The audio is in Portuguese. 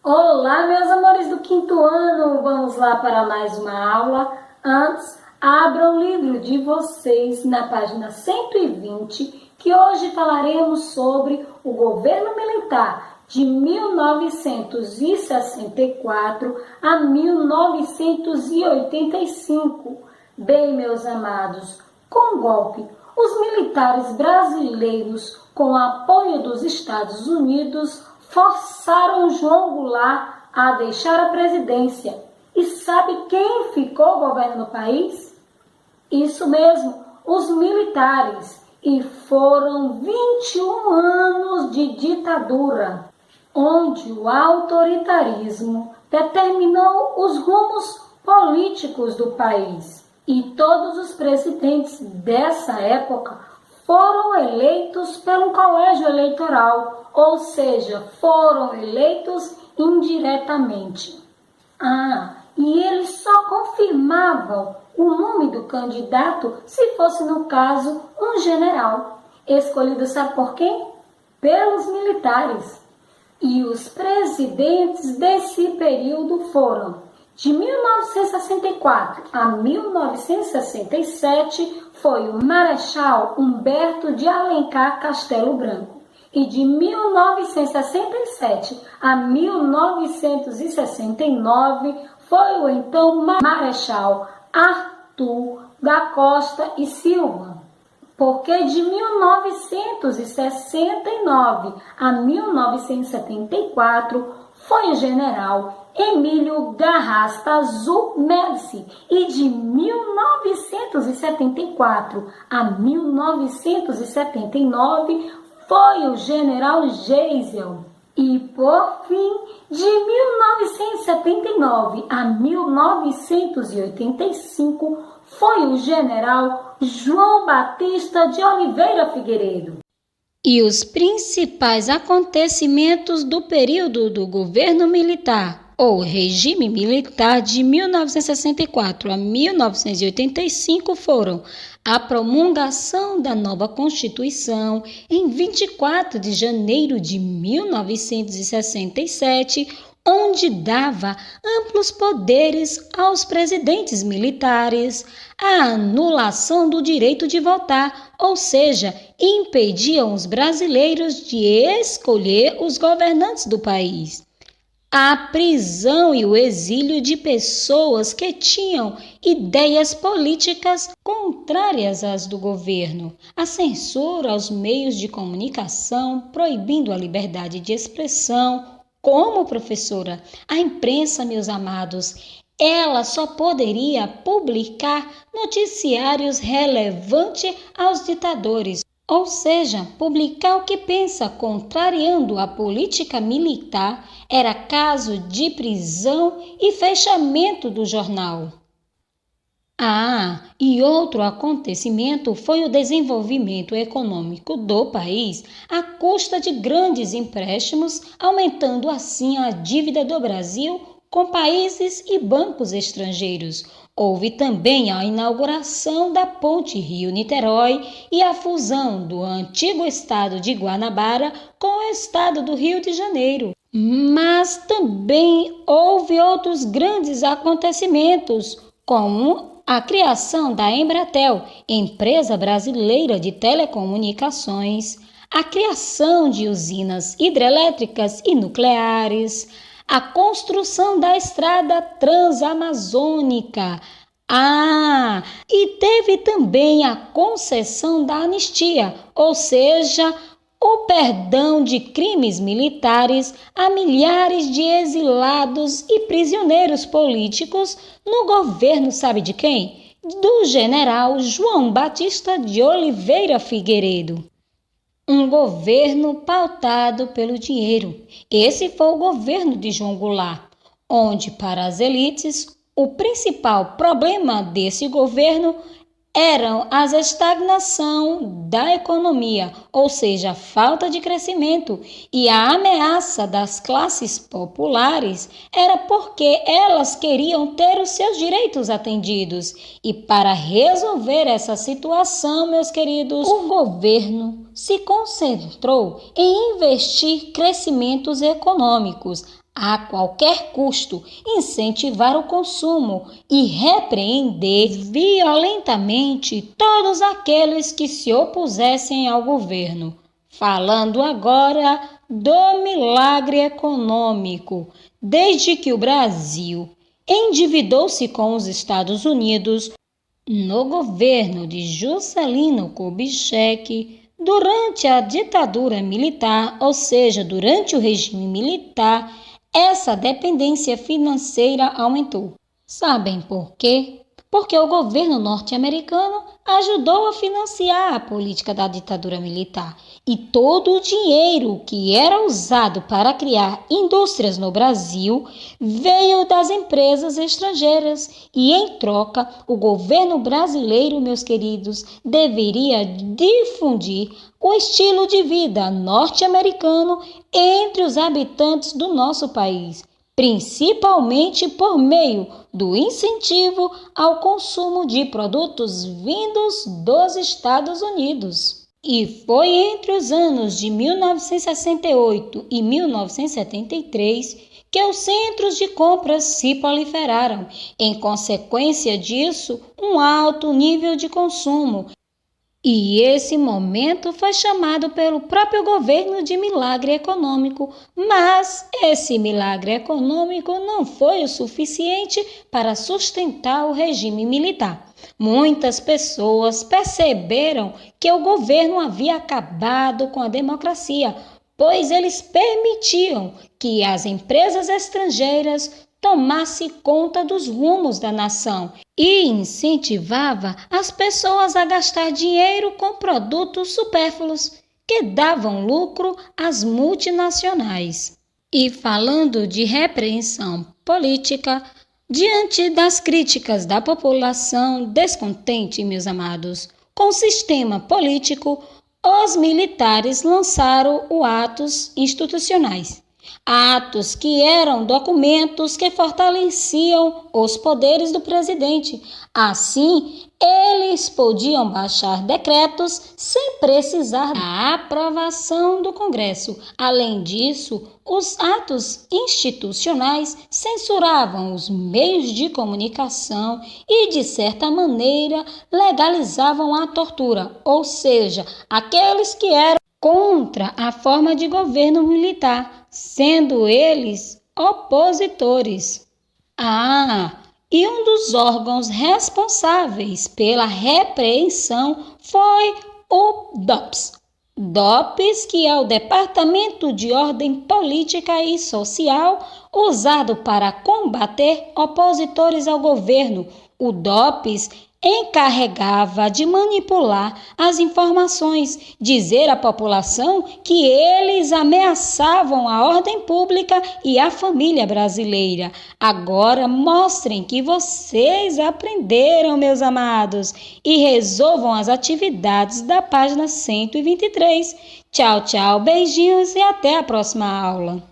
Olá, meus amores do quinto ano! Vamos lá para mais uma aula. Antes, abra o livro de vocês na página 120, que hoje falaremos sobre o governo militar de 1964 a 1985. Bem, meus amados, com o golpe, os militares brasileiros, com o apoio dos Estados Unidos, forçaram João Goulart a deixar a presidência. E sabe quem ficou governando o país? Isso mesmo, os militares. E foram 21 anos de ditadura, onde o autoritarismo determinou os rumos políticos do país. E todos os presidentes dessa época foram eleitos pelo colégio eleitoral, ou seja, foram eleitos indiretamente. E eles só confirmavam o nome do candidato se fosse, no caso, um general, escolhido sabe por quem? Pelos militares. E os presidentes desse período foram: de 1964 a 1967 foi o Marechal Humberto de Alencar Castelo Branco. E de 1967 a 1969 foi o então Marechal Arthur da Costa e Silva. Porque de 1969 a 1974 foi o general Emílio Garrasta Azul Médici, e de 1974 a 1979 foi o general Geisel. E, por fim, de 1979 a 1985 foi o general João Batista de Oliveira Figueiredo. E os principais acontecimentos do período do governo militar, ou regime militar de 1964 a 1985 foram a promulgação da nova Constituição em 24 de janeiro de 1967, onde dava amplos poderes aos presidentes militares, a anulação do direito de votar, ou seja, impediam os brasileiros de escolher os governantes do país. A prisão e o exílio de pessoas que tinham ideias políticas contrárias às do governo, a censura aos meios de comunicação, proibindo a liberdade de expressão. Como professora, a imprensa, meus amados, ela só poderia publicar noticiários relevantes aos ditadores, ou seja, publicar o que pensa, contrariando a política militar, era caso de prisão e fechamento do jornal. E outro acontecimento foi o desenvolvimento econômico do país à custa de grandes empréstimos, aumentando assim a dívida do Brasil com países e bancos estrangeiros. Houve também a inauguração da Ponte Rio-Niterói e a fusão do antigo estado de Guanabara com o estado do Rio de Janeiro. Mas também houve outros grandes acontecimentos, como a criação da Embratel, empresa brasileira de telecomunicações, a criação de usinas hidrelétricas e nucleares, a construção da estrada transamazônica. E teve também a concessão da anistia, ou seja, o perdão de crimes militares a milhares de exilados e prisioneiros políticos no governo, sabe de quem? Do general João Batista de Oliveira Figueiredo. Um governo pautado pelo dinheiro. Esse foi o governo de João Goulart, onde para as elites o principal problema desse governo eram a estagnação da economia, ou seja, a falta de crescimento, e a ameaça das classes populares era porque elas queriam ter os seus direitos atendidos. E para resolver essa situação, meus queridos, o governo se concentrou em investir crescimentos econômicos, a qualquer custo, incentivar o consumo e repreender violentamente todos aqueles que se opusessem ao governo. Falando agora do milagre econômico. Desde que o Brasil endividou-se com os Estados Unidos, no governo de Juscelino Kubitschek, durante a ditadura militar, ou seja, durante o regime militar, essa dependência financeira aumentou. Sabem por quê? Porque o governo norte-americano ajudou a financiar a política da ditadura militar e todo o dinheiro que era usado para criar indústrias no Brasil veio das empresas estrangeiras e, em troca, o governo brasileiro, meus queridos, deveria difundir o estilo de vida norte-americano entre os habitantes do nosso país, principalmente por meio do incentivo ao consumo de produtos vindos dos Estados Unidos. E foi entre os anos de 1968 e 1973 que os centros de compras se proliferaram. Em consequência disso, um alto nível de consumo. E esse momento foi chamado pelo próprio governo de milagre econômico, mas esse milagre econômico não foi o suficiente para sustentar o regime militar. Muitas pessoas perceberam que o governo havia acabado com a democracia, pois eles permitiam que as empresas estrangeiras tomasse conta dos rumos da nação e incentivava as pessoas a gastar dinheiro com produtos supérfluos que davam lucro às multinacionais. E falando de repreensão política, diante das críticas da população descontente, meus amados, com o sistema político, os militares lançaram os atos institucionais. Atos que eram documentos que fortaleciam os poderes do presidente. Assim, eles podiam baixar decretos sem precisar da aprovação do Congresso. Além disso, os atos institucionais censuravam os meios de comunicação e, de certa maneira, legalizavam a tortura, ou seja, aqueles que eram contra a forma de governo militar, sendo eles opositores. E um dos órgãos responsáveis pela repreensão foi o DOPS. DOPS, que é o Departamento de Ordem Política e Social, usado para combater opositores ao governo. O DOPS encarregava de manipular as informações, dizer à população que eles ameaçavam a ordem pública e a família brasileira. Agora mostrem que vocês aprenderam, meus amados, e resolvam as atividades da página 123. Tchau, tchau, beijinhos e até a próxima aula.